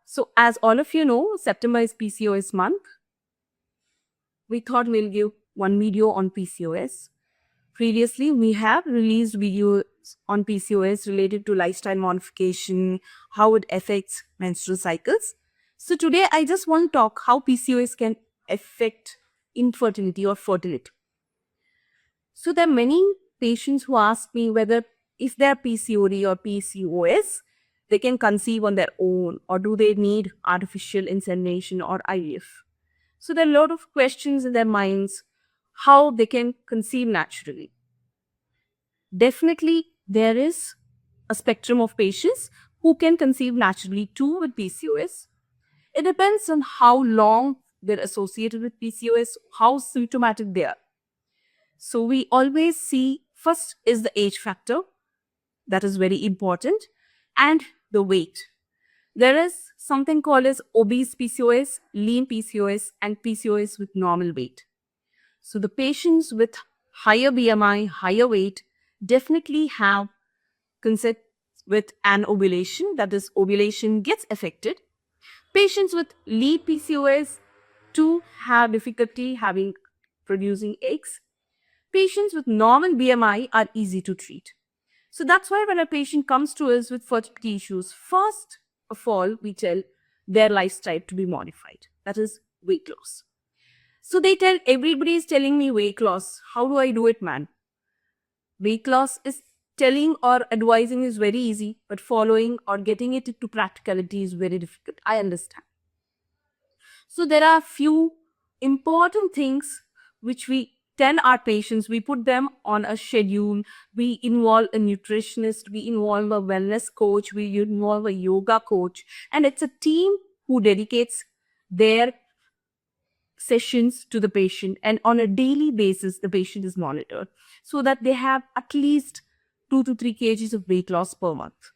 So, as all of you know, September is PCOS month. We thought we'll give one video on PCOS. Previously, we have released videos on PCOS related to lifestyle modification, how it affects menstrual cycles. So, today I just want to talk how PCOS can affect infertility or fertility. So, there are many patients who ask me whether if they're PCOD or PCOS, they can conceive on their own, or do they need artificial insemination or IVF? So there are a lot of questions in their minds how they can conceive naturally. Definitely, there is a spectrum of patients who can conceive naturally too with PCOS. It depends on how long they're associated with PCOS, how symptomatic they are. So we always see first is the age factor, that is very important, and the weight. There is something called as obese PCOS, lean PCOS, and PCOS with normal weight. So the patients with higher BMI, higher weight, definitely have consent with an ovulation, that is, ovulation gets affected. Patients with lean PCOS too have difficulty having producing eggs. Patients with normal BMI are easy to treat. So that's why when a patient comes to us with fertility issues, first of all, we tell their lifestyle to be modified. That is weight loss. So they tell, everybody is telling me weight loss. How do I do it, man? Weight loss is telling or advising is very easy, but following or getting it into practicality is very difficult. I understand. So there are few important things which we tell our patients. We put them on a schedule. We involve a nutritionist. We involve a wellness coach. We involve a yoga coach. And it's a team who dedicates their sessions to the patient, and on a daily basis the patient is monitored so that they have at least 2 to 3 kgs of weight loss per month.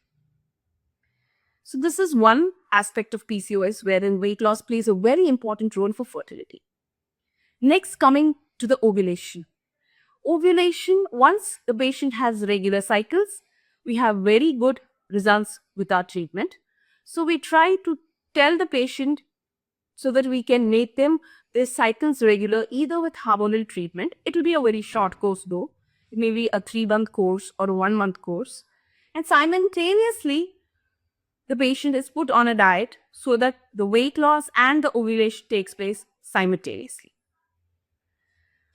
So this is one aspect of PCOS wherein weight loss plays a very important role for fertility. Next, coming to the ovulation. Ovulation, once the patient has regular cycles, we have very good results with our treatment. So we try to tell the patient so that we can make them their cycles regular, either with hormonal treatment. It will be a very short course though. It may be a 3-month course or a 1-month course. And simultaneously, the patient is put on a diet so that the weight loss and the ovulation takes place simultaneously.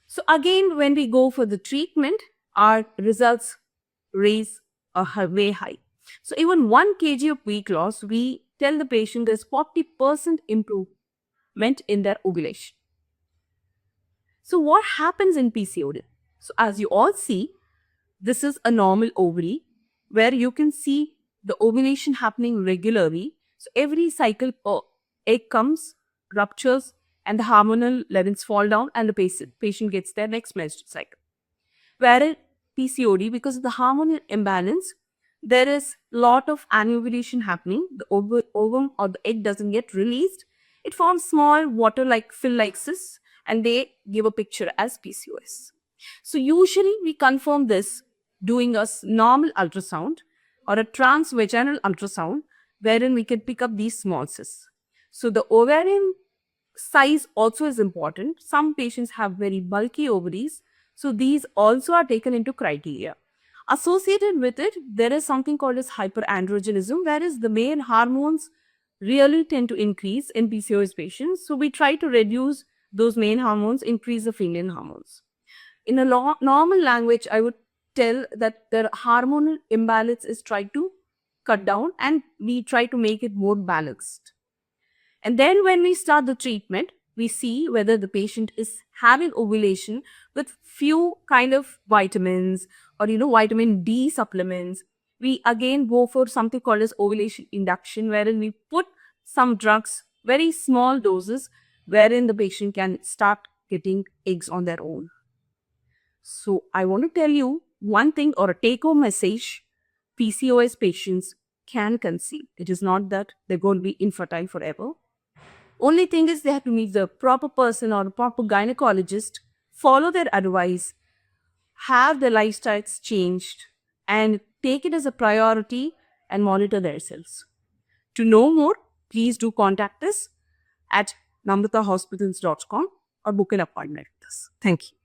So again, when we go for the treatment, our results raise way high. So even 1 kg of weight loss, we tell the patient there's 40% improvement in their ovulation. So what happens in PCOD? So as you all see, this is a normal ovary where you can see the ovulation happening regularly. So every cycle, egg comes, ruptures, and the hormonal levels fall down, and the patient gets their next menstrual cycle. Whereas PCOD, because of the hormonal imbalance, there is a lot of anovulation happening. The ovum or the egg doesn't get released. It forms small water-like fill-like cysts, and they give a picture as PCOS. So usually we confirm this doing a normal ultrasound or a transvaginal ultrasound wherein we can pick up these small cysts. So the ovarian size also is important. Some patients have very bulky ovaries, so these also are taken into criteria. Associated with it, there is something called as hyperandrogenism, whereas the male hormones really tend to increase in PCOS patients. So we try to reduce those male hormones, increase the female hormones. In a normal language, I would tell that the hormonal imbalance is tried to cut down, and we try to make it more balanced. And then when we start the treatment, we see whether the patient is having ovulation with few kind of vitamins or vitamin D supplements. We again go for something called as ovulation induction, wherein we put some drugs, very small doses, wherein the patient can start getting eggs on their own. So I want to tell you one thing or a take-home message: PCOS patients can conceive. It is not that they're going to be infertile forever. Only thing is they have to meet the proper person or a proper gynecologist, follow their advice, have their lifestyles changed, and take it as a priority and monitor themselves. To know more, please do contact us at namratahospitals.com or book an appointment with us. Thank you.